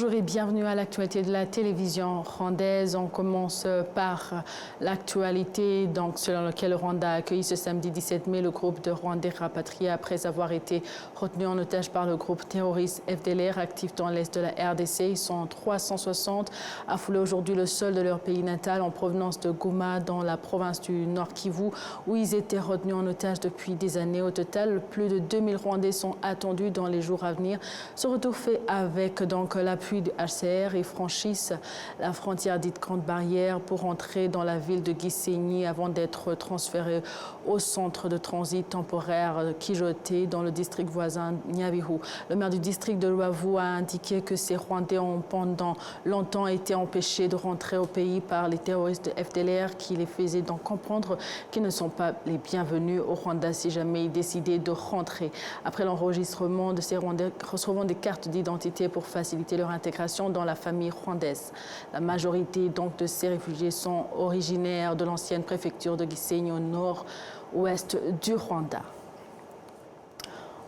Bonjour et bienvenue à l'actualité de la télévision rwandaise. On commence par l'actualité selon laquelle le Rwanda a accueilli ce samedi 17 mai le groupe de Rwandais rapatriés après avoir été retenus en otage par le groupe terroriste FDLR actif dans l'est de la RDC. Ils sont 360 à fouler aujourd'hui le sol de leur pays natal en provenance de Goma dans la province du Nord Kivu où ils étaient retenus en otage depuis des années. Au total, plus de 2000 Rwandais sont attendus dans les jours à venir. Ce retour fait avec l'appui du HCR. Ils franchissent la frontière dite Grande Barrière pour entrer dans la ville de Gisenyi avant d'être transférés au centre de transit temporaire Kijote dans le district voisin Nyabihu. Le maire du district de Ruavu a indiqué que ces Rwandais ont pendant longtemps été empêchés de rentrer au pays par les terroristes de FDLR qui les faisaient donc comprendre qu'ils ne sont pas les bienvenus au Rwanda si jamais ils décidaient de rentrer. Après l'enregistrement de ces Rwandais recevront des cartes d'identité pour faciliter leur intégration dans la famille rwandaise. La majorité donc de ces réfugiés sont originaires de l'ancienne préfecture de Gisenyi au nord-ouest du Rwanda.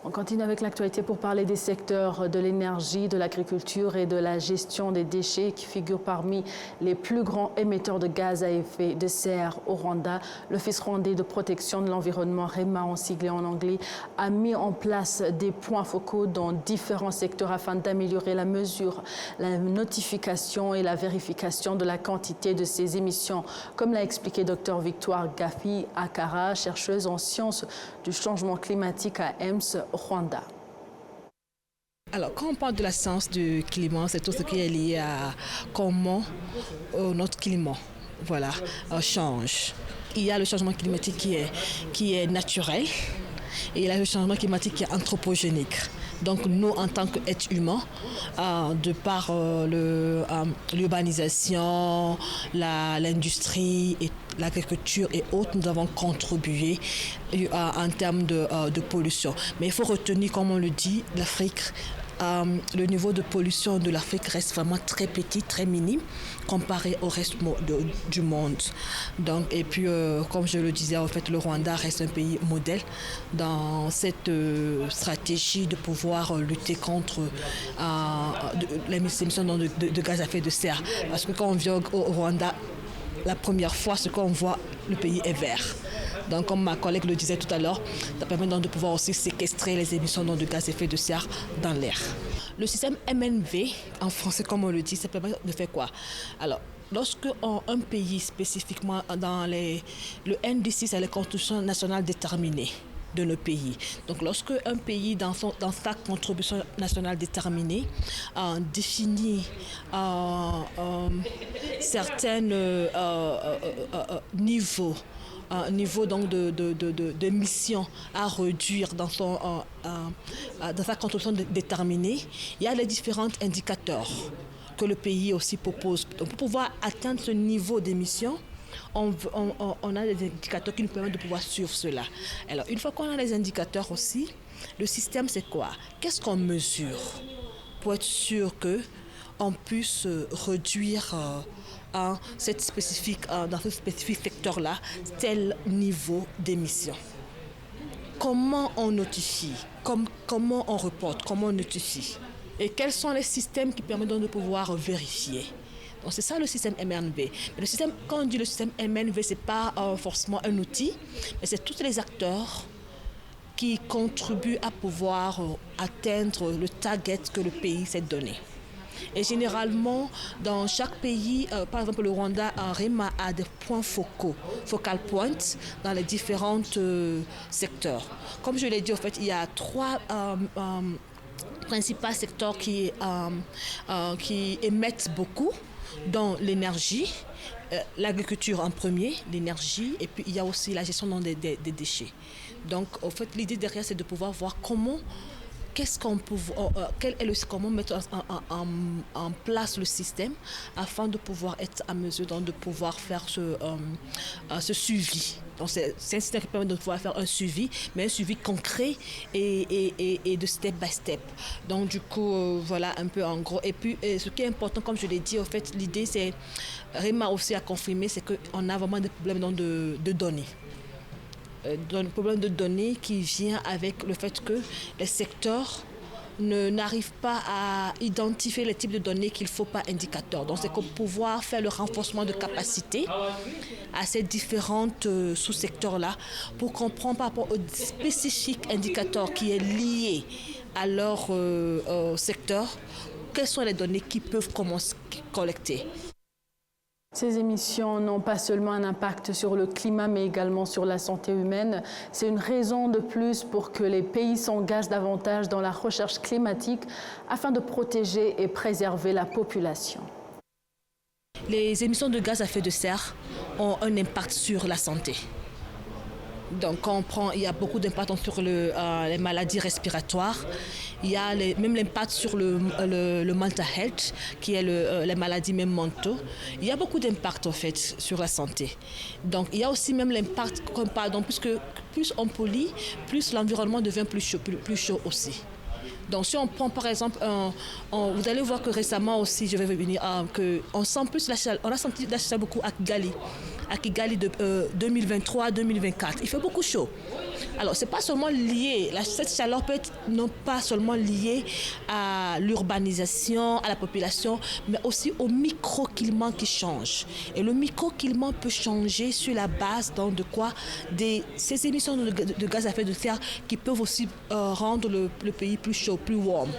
On continue avec l'actualité pour parler des secteurs de l'énergie, de l'agriculture et de la gestion des déchets qui figurent parmi les plus grands émetteurs de gaz à effet de serre au Rwanda. L'Office rwandais de protection de l'environnement, REMA en sigle en anglais, a mis en place des points focaux dans différents secteurs afin d'améliorer la mesure, la notification et la vérification de la quantité de ces émissions, comme l'a expliqué Dr Victoire Gafi Akara, chercheuse en sciences du changement climatique à EMS, Rwanda. Alors, quand on parle de la science du climat, c'est tout ce qui est lié à comment notre climat change. Il y a le changement climatique qui est naturel et il y a le changement climatique qui est anthropogénique. Donc nous, en tant qu'êtres humains, de par l'urbanisation, l'industrie, et l'agriculture et autres, nous avons contribué en termes de pollution. Mais il faut retenir, comme on le dit, l'Afrique, le niveau de pollution de l'Afrique reste vraiment très petit, très minime, comparé au reste du monde. Donc, et puis, comme je le disais, en fait, le Rwanda reste un pays modèle dans cette stratégie de pouvoir lutter contre l'émission de gaz à effet de serre. Parce que quand on vient au Rwanda, la première fois, ce qu'on voit, le pays est vert. Donc, comme ma collègue le disait tout à l'heure, ça permet donc de pouvoir aussi séquestrer les émissions de gaz à effet de serre dans l'air. Le système MNV, en français comme on le dit, ça permet de faire quoi? Alors, lorsque un pays spécifiquement dans le NDC, c'est la Constitution nationale déterminée de nos pays. Donc, lorsque un pays, dans sa contribution nationale déterminée, définit certains niveau donc de mission à réduire dans sa contribution déterminée, il y a les différents indicateurs que le pays aussi propose. Donc, pour pouvoir atteindre ce niveau d'émission, on a des indicateurs qui nous permettent de pouvoir suivre cela. Alors, une fois qu'on a les indicateurs aussi, le système, c'est quoi? Qu'est-ce qu'on mesure pour être sûr qu'on puisse réduire dans ce spécifique secteur-là, tel niveau d'émission? Comment on notifie? Comment on reporte? Comment on notifie? Et quels sont les systèmes qui permettent donc de pouvoir vérifier? Donc c'est ça le système MNV. Mais le système, quand on dit le système MNV, ce n'est pas forcément un outil, mais c'est tous les acteurs qui contribuent à pouvoir atteindre le target que le pays s'est donné. Et généralement, dans chaque pays, par exemple le Rwanda, REMA a des points focaux, focal points, dans les différents secteurs. Comme je l'ai dit, en fait, il y a trois principaux secteurs qui émettent beaucoup, dont l'énergie, l'agriculture en premier, l'énergie, et puis il y a aussi la gestion des déchets. Donc, en fait, l'idée derrière, c'est de pouvoir voir comment comment mettre en place le système afin de pouvoir être à mesure de pouvoir faire ce suivi. Donc c'est un système qui permet de pouvoir faire un suivi, mais un suivi concret et de step by step. Donc du coup, voilà un peu en gros. Et puis ce qui est important, comme je l'ai dit, en fait, l'idée c'est, REMA aussi a confirmé, c'est qu'on a vraiment des problèmes de données. Le problème de données qui vient avec le fait que les secteurs n'arrive pas à identifier les types de données qu'il ne faut pas indicateurs. Donc c'est pour pouvoir faire le renforcement de capacité à ces différentes sous-secteurs-là pour comprendre par rapport aux spécifiques indicateurs qui est lié à leur secteur, quelles sont les données qu'ils peuvent commencer à collecter. Ces émissions n'ont pas seulement un impact sur le climat, mais également sur la santé humaine. C'est une raison de plus pour que les pays s'engagent davantage dans la recherche climatique afin de protéger et préserver la population. Les émissions de gaz à effet de serre ont un impact sur la santé. Donc, quand on prend, il y a beaucoup d'impact sur les maladies respiratoires. Il y a même l'impact sur le mental health, qui est les maladies même mentaux. Il y a beaucoup d'impact en fait sur la santé. Donc, il y a aussi même l'impact, puisque plus on pollue, plus l'environnement devient plus chaud aussi. Donc, si on prend par exemple, vous allez voir que récemment aussi, je vais venir, on sent plus la chaleur. On a senti la chaleur beaucoup à Kigali de 2023 à 2024. Il fait beaucoup chaud. Alors, c'est pas seulement lié, cette chaleur peut être non pas seulement liée à l'urbanisation, à la population, mais aussi au microclimat qui change. Et le microclimat peut changer sur la base de quoi ces émissions de gaz à effet de serre qui peuvent aussi rendre le pays plus chaud, plus warm.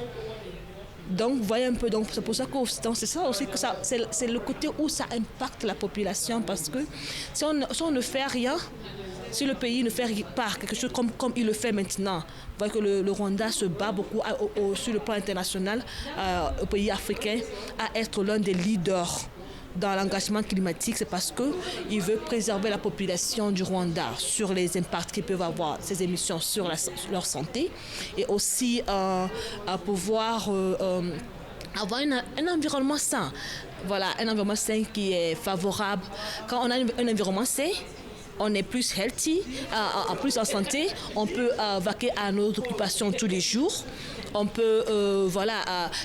Donc, vous voyez un peu, c'est pour ça que c'est ça aussi que c'est le côté où ça impacte la population, parce que si on ne fait rien, si le pays ne fait pas quelque chose comme il le fait maintenant, vous voyez que le Rwanda se bat beaucoup sur le plan international, au pays africain, à être l'un des leaders dans l'engagement climatique. C'est parce qu'il veut préserver la population du Rwanda sur les impacts qu'ils peuvent avoir, ces émissions sur leur santé, et aussi pouvoir avoir un environnement sain. Voilà, un environnement sain qui est favorable. Quand on a un environnement sain, on est plus healthy, plus en santé, on peut vaquer à nos occupations tous les jours. On peut,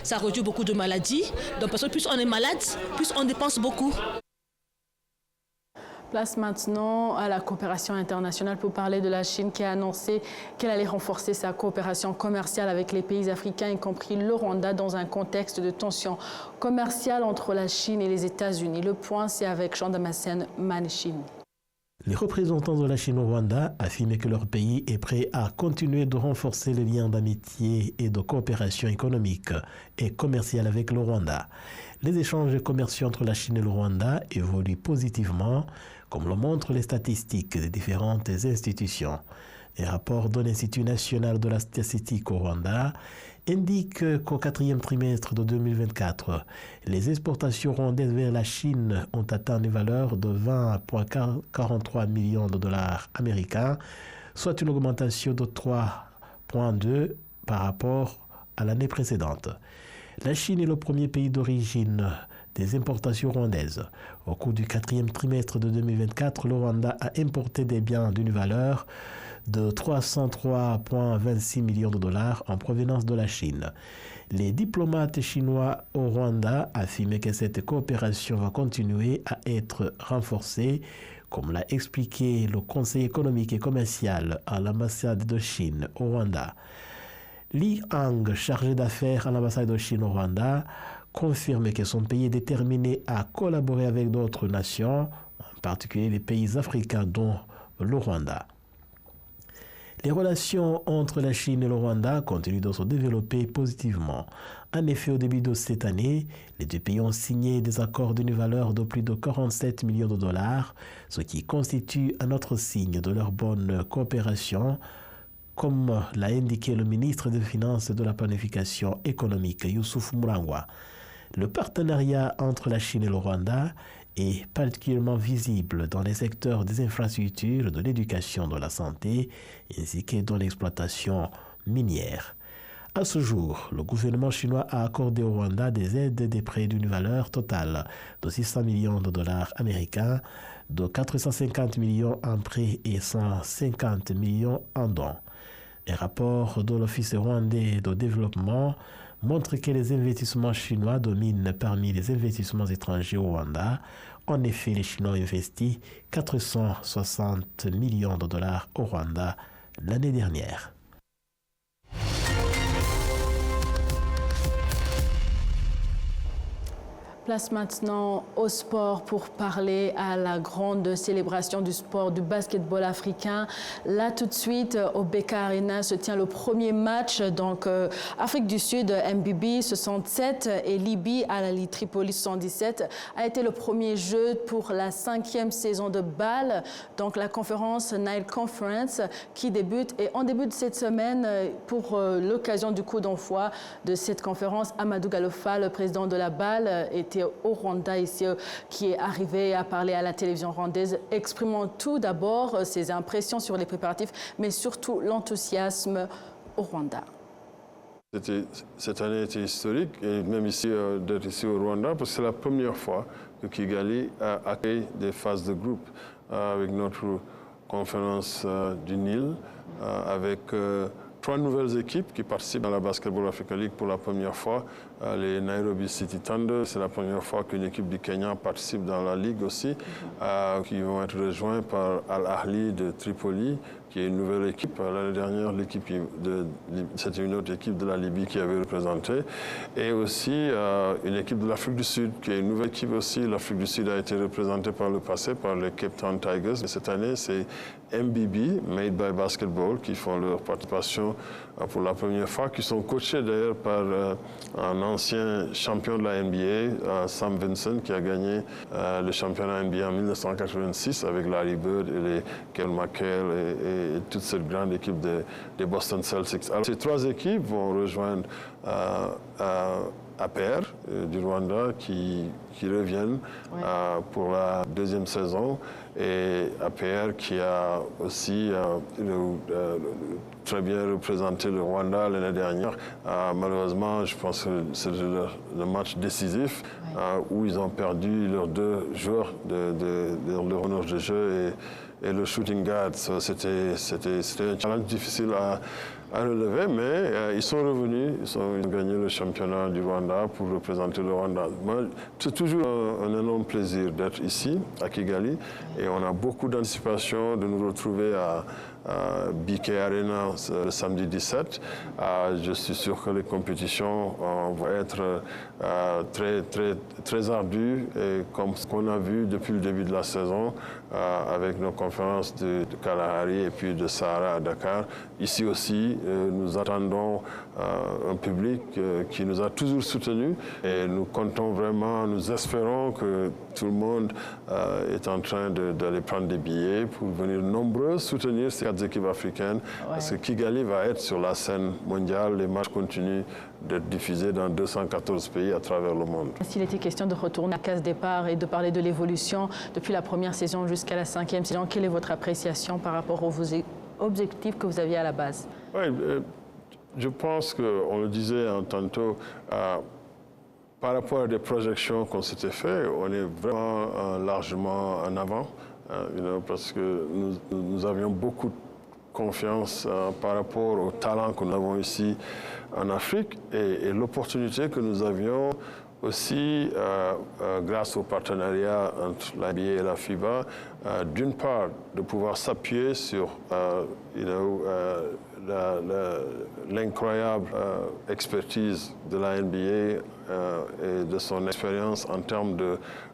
ça réduit beaucoup de maladies. Donc, parce que plus on est malade, plus on dépense beaucoup. Place maintenant à la coopération internationale pour parler de la Chine qui a annoncé qu'elle allait renforcer sa coopération commerciale avec les pays africains, y compris le Rwanda, dans un contexte de tension commerciale entre la Chine et les États-Unis. Le point, c'est avec Jean-Damascène Manéchine. Les représentants de la Chine au Rwanda affirment que leur pays est prêt à continuer de renforcer les liens d'amitié et de coopération économique et commerciale avec le Rwanda. Les échanges commerciaux entre la Chine et le Rwanda évoluent positivement, comme le montrent les statistiques des différentes institutions. Un rapport de l'Institut national de la statistique au Rwanda indique qu'au quatrième trimestre de 2024, les exportations rwandaises vers la Chine ont atteint une valeur de 20,43 millions de dollars américains, soit une augmentation de 3,2 par rapport à l'année précédente. La Chine est le premier pays d'origine des importations rwandaises. Au cours du quatrième trimestre de 2024, le Rwanda a importé des biens d'une valeur de 303,26 millions de dollars en provenance de la Chine. Les diplomates chinois au Rwanda affirment que cette coopération va continuer à être renforcée, comme l'a expliqué le Conseil économique et commercial à l'ambassade de Chine au Rwanda. Li Hang, chargé d'affaires à l'ambassade de Chine au Rwanda, confirme que son pays est déterminé à collaborer avec d'autres nations, en particulier les pays africains dont le Rwanda. Les relations entre la Chine et le Rwanda continuent de se développer positivement. En effet, au début de cette année, les deux pays ont signé des accords d'une valeur de plus de 47 millions de dollars, ce qui constitue un autre signe de leur bonne coopération, comme l'a indiqué le ministre des Finances et de la Planification économique, Youssouf Murangwa. Le partenariat entre la Chine et le Rwanda est particulièrement visible dans les secteurs des infrastructures, de l'éducation, de la santé, ainsi que dans l'exploitation minière. À ce jour, le gouvernement chinois a accordé au Rwanda des aides et des prêts d'une valeur totale de 600 millions de dollars américains, de 450 millions en prêts et 150 millions en dons. Un rapport de l'Office rwandais de développement montre que les investissements chinois dominent parmi les investissements étrangers au Rwanda. En effet, les Chinois ont investi 460 millions de dollars au Rwanda l'année dernière. Place maintenant au sport pour parler à la grande célébration du sport du basketball africain. Là, tout de suite, au BK Arena se tient le premier match. Donc, Afrique du Sud, MBB 67 et Libye à la Tripoli 77 a été le premier jeu pour la 5e saison de BAL. Donc, la conférence Nile Conference qui débute. Et en début de cette semaine, pour l'occasion du coup d'envoi de cette conférence, Amadou Galofa, le président de la BAL, était au Rwanda ici, qui est arrivé à parler à la télévision rwandaise, exprimant tout d'abord ses impressions sur les préparatifs, mais surtout l'enthousiasme au Rwanda. Cette année était historique, et même ici, d'être ici au Rwanda, parce que c'est la première fois que Kigali accueille des phases de groupe avec notre conférence du Nil, avec 3 nouvelles équipes qui participent dans la Basketball Africa League pour la première fois. Les Nairobi City Thunder, c'est la première fois qu'une équipe du Kenya participe dans la ligue aussi, qui vont être rejoints par Al Ahly de Tripoli, qui est une nouvelle équipe. L'année dernière, c'était une autre équipe de la Libye qui avait représenté. Et aussi une équipe de l'Afrique du Sud, qui est une nouvelle équipe aussi. L'Afrique du Sud a été représentée par le passé par les Cape Town Tigers. Et cette année, c'est MBB, Made by Basketball, qui font leur participation pour la première fois, qui sont coachés d'ailleurs par un ancien champion de la NBA, Sam Vinson, qui a gagné le championnat NBA en 1986 avec Larry Bird et les Kevin McHale et toute cette grande équipe des Boston Celtics. Alors, ces 3 équipes vont rejoindre APR du Rwanda qui reviennent pour la 2e saison, et APR qui a aussi très bien représenté le Rwanda l'année dernière. Malheureusement, je pense que c'est le match décisif où ils ont perdu leurs 2 joueurs de leur honneur de jeu et le shooting guard. C'était un challenge difficile à relever, mais ils sont revenus, ils ont gagné le championnat du Rwanda pour représenter le Rwanda. C'est toujours un énorme plaisir d'être ici, à Kigali, et on a beaucoup d'anticipation de nous retrouver à BK Arena le samedi 17. Je suis sûr que les compétitions vont être très ardues, et comme ce qu'on a vu depuis le début de la saison, avec nos conférences de Kalahari et puis de Sahara à Dakar. Ici aussi, nous attendons un public qui nous a toujours soutenus, et nous comptons vraiment, nous espérons que tout le monde est en train d'aller prendre des billets pour venir nombreux soutenir ces 4 équipes africaines, parce que Kigali va être sur la scène mondiale. Les matchs continuent d'être diffusés dans 214 pays à travers le monde. S'il était question de retourner à la case départ et de parler de l'évolution depuis la première saison jusqu'à la 5e saison, quelle est votre appréciation par rapport aux objectifs que vous aviez à la base? Oui, je pense qu'on le disait tantôt, par rapport à des projections qu'on s'était fait, on est vraiment largement en avant, parce que nous avions beaucoup de confiance par rapport au talent que nous avons ici en Afrique, et l'opportunité que nous avions aussi, grâce au partenariat entre l'NBA et la FIBA, d'une part, de pouvoir s'appuyer sur l'incroyable expertise de la NBA et de son expérience en termes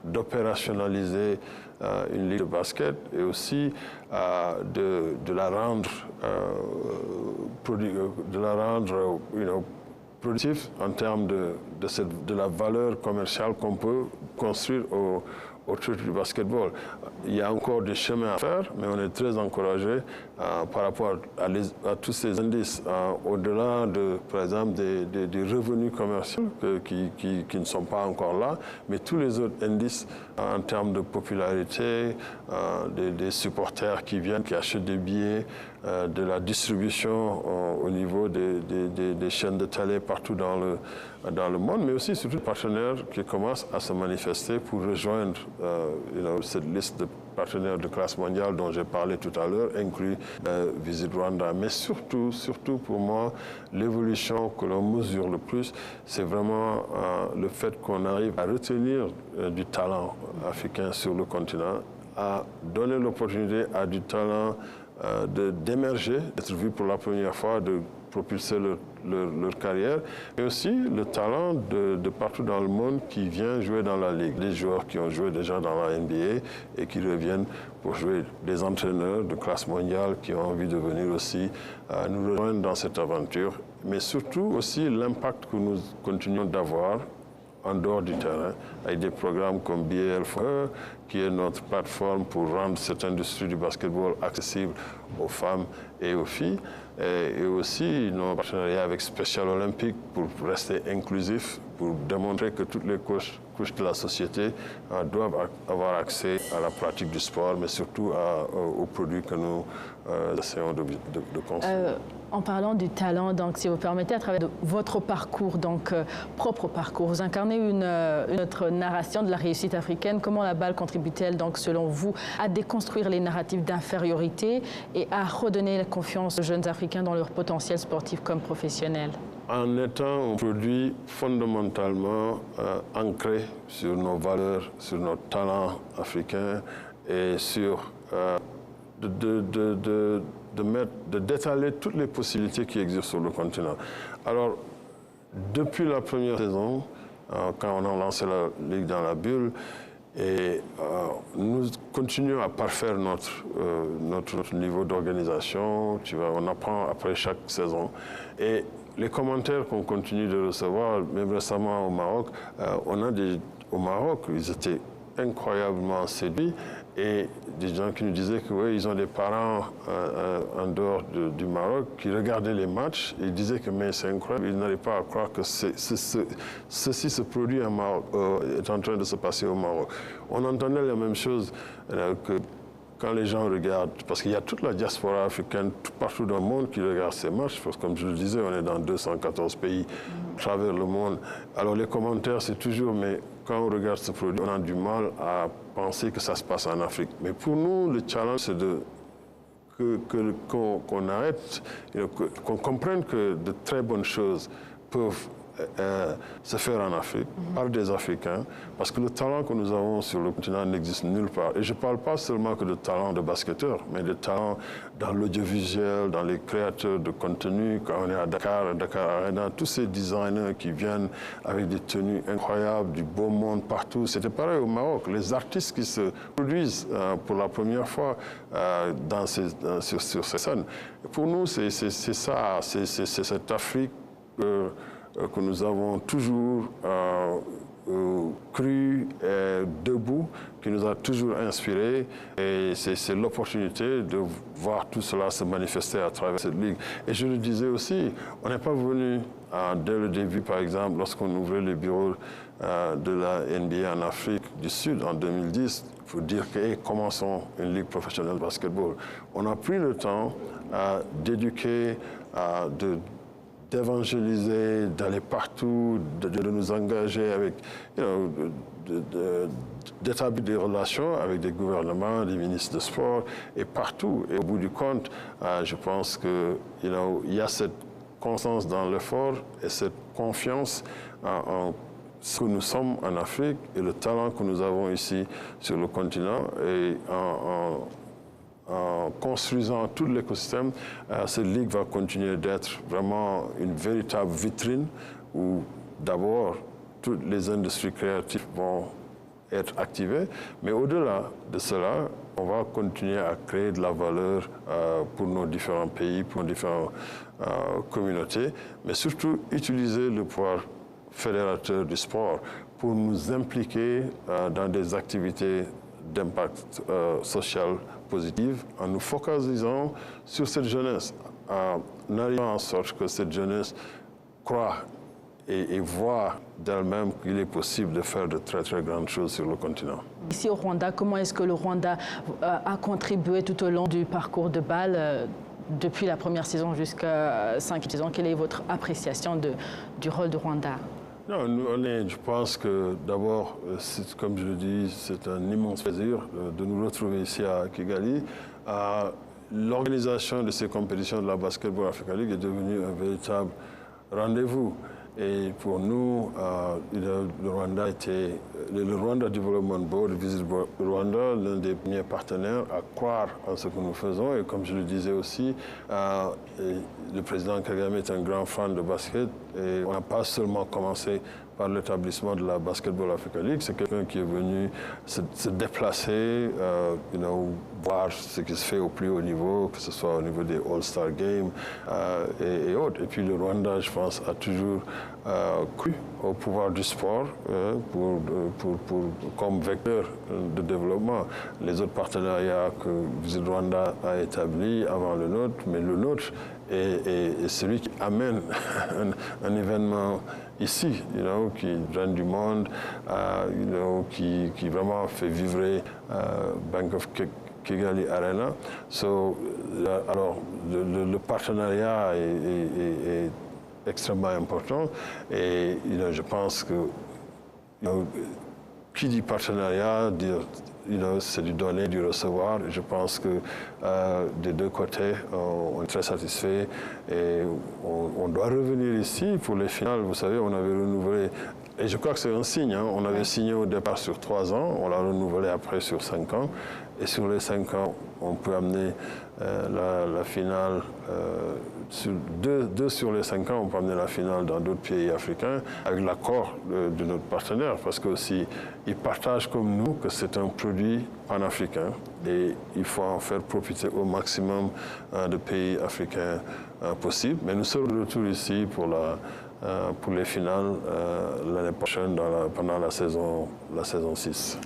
d'opérationnaliser une ligue de basket, et aussi de la rendre productive en termes de la valeur commerciale qu'on peut construire autour du basketball. Il y a encore des chemins à faire, mais on est très encouragé par rapport à tous ces indices, au-delà par exemple, des revenus commerciaux qui ne sont pas encore là, mais tous les autres indices en termes de popularité, des supporters qui viennent, qui achètent des billets, de la distribution au niveau des chaînes de télé partout dans le monde, mais aussi surtout les partenaires qui commencent à se manifester pour rejoindre cette liste de partenaires de classe mondiale dont j'ai parlé tout à l'heure, inclus Visit Rwanda. Mais surtout pour moi, l'évolution que l'on mesure le plus, c'est vraiment le fait qu'on arrive à retenir du talent africain sur le continent, à donner l'opportunité à du talent d'émerger, d'être vu pour la première fois, de propulser leur carrière, mais aussi le talent de partout dans le monde qui vient jouer dans la Ligue. Les joueurs qui ont joué déjà dans la NBA et qui reviennent pour jouer, des entraîneurs de classe mondiale qui ont envie de venir aussi nous rejoindre dans cette aventure, mais surtout aussi l'impact que nous continuons d'avoir en dehors du terrain, avec des programmes comme BAL4E, qui est notre plateforme pour rendre cette industrie du basketball accessible aux femmes et aux filles, et aussi nos partenariats avec Special Olympics pour rester inclusifs, pour démontrer que toutes les couches de la société doivent avoir accès à la pratique du sport, mais surtout aux produits que nous essayons de construire. En parlant du talent, donc, si vous permettez, à travers votre parcours, donc propre parcours, vous incarnez une autre narration de la réussite africaine. Comment la balle contribue-t-elle, donc, selon vous, à déconstruire les narratifs d'infériorité et à redonner la confiance aux jeunes Africains dans leur potentiel sportif comme professionnel? En étant un produit fondamentalement ancré sur nos valeurs, sur notre talent africain et sur d'étaler toutes les possibilités qui existent sur le continent. Alors, depuis la première saison, quand on a lancé la Ligue dans la bulle, et nous continuons à parfaire notre niveau d'organisation. On apprend après chaque saison. Et les commentaires qu'on continue de recevoir, même récemment au Maroc, au Maroc, ils étaient incroyablement séduits. Et des gens qui nous disaient que oui, ils ont des parents en dehors du Maroc qui regardaient les matchs et ils disaient que mais c'est incroyable, ils n'arrivaient pas à croire que ceci se produit en Maroc, est en train de se passer au Maroc. On entendait la même chose que quand les gens regardent, parce qu'il y a toute la diaspora africaine partout dans le monde qui regarde ces matchs, parce que comme je le disais, on est dans 214 pays à travers le monde. Alors les commentaires, c'est toujours, mais quand on regarde ce produit, on a du mal à penser que ça se passe en Afrique. Mais pour nous, le challenge, c'est qu'on arrête, qu'on comprenne que de très bonnes choses peuvent se faire en Afrique, par des Africains, parce que le talent que nous avons sur le continent n'existe nulle part. Et je ne parle pas seulement que de talent de basketteur, mais de talent dans l'audiovisuel, dans les créateurs de contenu. Quand on est à Dakar Arena, tous ces designers qui viennent avec des tenues incroyables, du beau monde partout. C'était pareil au Maroc. Les artistes qui se produisent pour la première fois sur ces scènes. Pour nous, c'est ça, c'est cette Afrique que nous avons toujours cru debout, qui nous a toujours inspirés. Et c'est l'opportunité de voir tout cela se manifester à travers cette ligue. Et je le disais aussi, on n'est pas venu dès le début, par exemple, lorsqu'on ouvrait les bureaux de la NBA en Afrique du Sud en 2010, pour dire que commençons une ligue professionnelle de basketball. On a pris le temps d'éduquer, d'évangéliser, d'aller partout, de nous engager avec, d'établir des relations avec des gouvernements, des ministres de sport et partout. Et au bout du compte, je pense que, il y a cette constance dans l'effort et cette confiance en ce que nous sommes en Afrique et le talent que nous avons ici sur le continent. Et en construisant tout l'écosystème, cette ligue va continuer d'être vraiment une véritable vitrine où d'abord toutes les industries créatives vont être activées, mais au-delà de cela, on va continuer à créer de la valeur pour nos différents pays, pour nos différentes communautés, mais surtout utiliser le pouvoir fédérateur du sport pour nous impliquer dans des activités d'impact social positif en nous focalisant sur cette jeunesse, en arrivant en sorte que cette jeunesse croit et voit d'elle-même qu'il est possible de faire de très très grandes choses sur le continent. Ici au Rwanda, comment est-ce que le Rwanda a contribué tout au long du parcours de balle depuis la première saison jusqu'à 5 saisons? Quelle est votre appréciation du rôle du Rwanda? Non, je pense que d'abord, comme je le dis, c'est un immense plaisir de nous retrouver ici à Kigali. L'organisation de ces compétitions de la Basketball Africa League est devenue un véritable rendez-vous. Et pour nous, le Rwanda Development Board, Visit Rwanda, l'un des premiers partenaires à croire en ce que nous faisons. Et comme je le disais aussi, le président Kagame est un grand fan de basket. Et on n'a pas seulement commencé par l'établissement de la Basketball Africa League. C'est quelqu'un qui est venu se déplacer, voir ce qui se fait au plus haut niveau, que ce soit au niveau des All-Star Games et autres. Et puis le Rwanda, je pense, a toujours cru au pouvoir du sport comme vecteur de développement. Les autres partenariats que Visit Rwanda a établis avant le nôtre, mais le nôtre est celui qui amène un événement ici, qui draine du monde, qui vraiment fait vivre Bank of Kigali Arena. Alors, le partenariat est extrêmement important et je pense que qui dit partenariat, c'est du donner, du recevoir. Je pense que des deux côtés, on est très satisfaits et on doit revenir ici pour les finales. Vous savez, on avait renouvelé, et je crois que c'est un signe, on avait signé au départ sur 3 ans, on l'a renouvelé après sur 5 ans. Et sur les 5 ans, on peut amener la finale, sur deux sur les 5 ans, on peut amener la finale dans d'autres pays africains avec l'accord de notre partenaire, parce que aussi, ils partagent comme nous que c'est un produit panafricain et il faut en faire profiter au maximum de pays africains possibles. Mais nous serons de retour ici pour les finales l'année prochaine pendant la saison 6.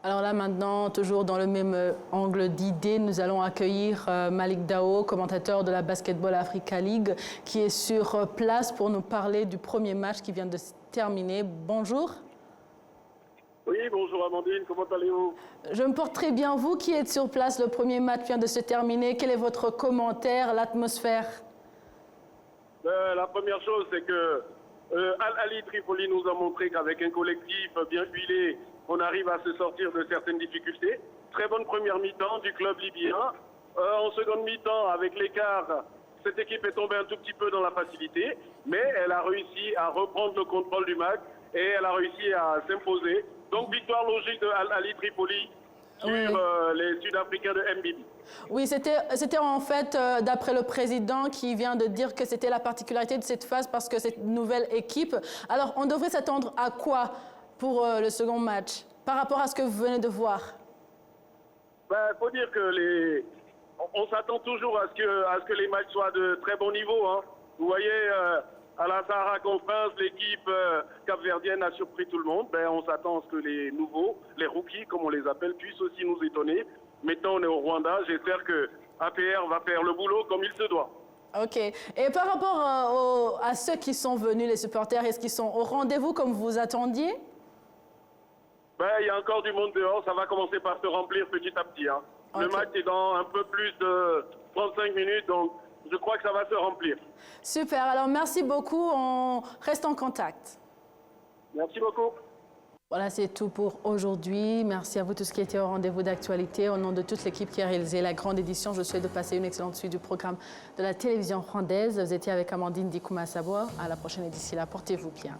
Alors là maintenant, toujours dans le même angle d'idées, nous allons accueillir Malik Dao, commentateur de la Basketball Africa League, qui est sur place pour nous parler du premier match qui vient de se terminer. Bonjour. Oui, bonjour Amandine, comment allez-vous? Je me porte très bien. Vous qui êtes sur place, le premier match vient de se terminer. Quel est votre commentaire, l'atmosphère? La première chose, c'est que Al-Ahli Tripoli nous a montré qu'avec un collectif bien huilé, on arrive à se sortir de certaines difficultés. Très bonne première mi-temps du club libyen. En seconde mi-temps, avec l'écart, cette équipe est tombée un tout petit peu dans la facilité, mais elle a réussi à reprendre le contrôle du match et elle a réussi à s'imposer. Donc victoire logique de Al-Ahli Tripoli sur les Sud-Africains de MBB. Oui, c'était en fait, d'après le président qui vient de dire que c'était la particularité de cette phase parce que c'est une nouvelle équipe. Alors, on devrait s'attendre à quoi pour le second match, par rapport à ce que vous venez de voir? Faut dire que on s'attend toujours à ce que les matchs soient de très bon niveau. Hein. Vous voyez, à la Sahara Conference, l'équipe capverdienne a surpris tout le monde. On s'attend à ce que les nouveaux, les rookies, comme on les appelle, puissent aussi nous étonner. Maintenant, on est au Rwanda. J'espère que APR va faire le boulot comme il se doit. OK. Et par rapport à ceux qui sont venus, les supporters, est-ce qu'ils sont au rendez-vous comme vous attendiez? Il y a encore du monde dehors, ça va commencer par se remplir petit à petit. Hein. Okay. Le match est dans un peu plus de 35 minutes, donc je crois que ça va se remplir. Super, alors merci beaucoup, on reste en contact. Merci beaucoup. Voilà, c'est tout pour aujourd'hui. Merci à vous tous qui étaient au rendez-vous d'actualité. Au nom de toute l'équipe qui a réalisé la grande édition, je souhaite de passer une excellente suite du programme de la télévision rwandaise. Vous étiez avec Amandine Dikouma Saboua. À la prochaine et d'ici là, portez-vous bien.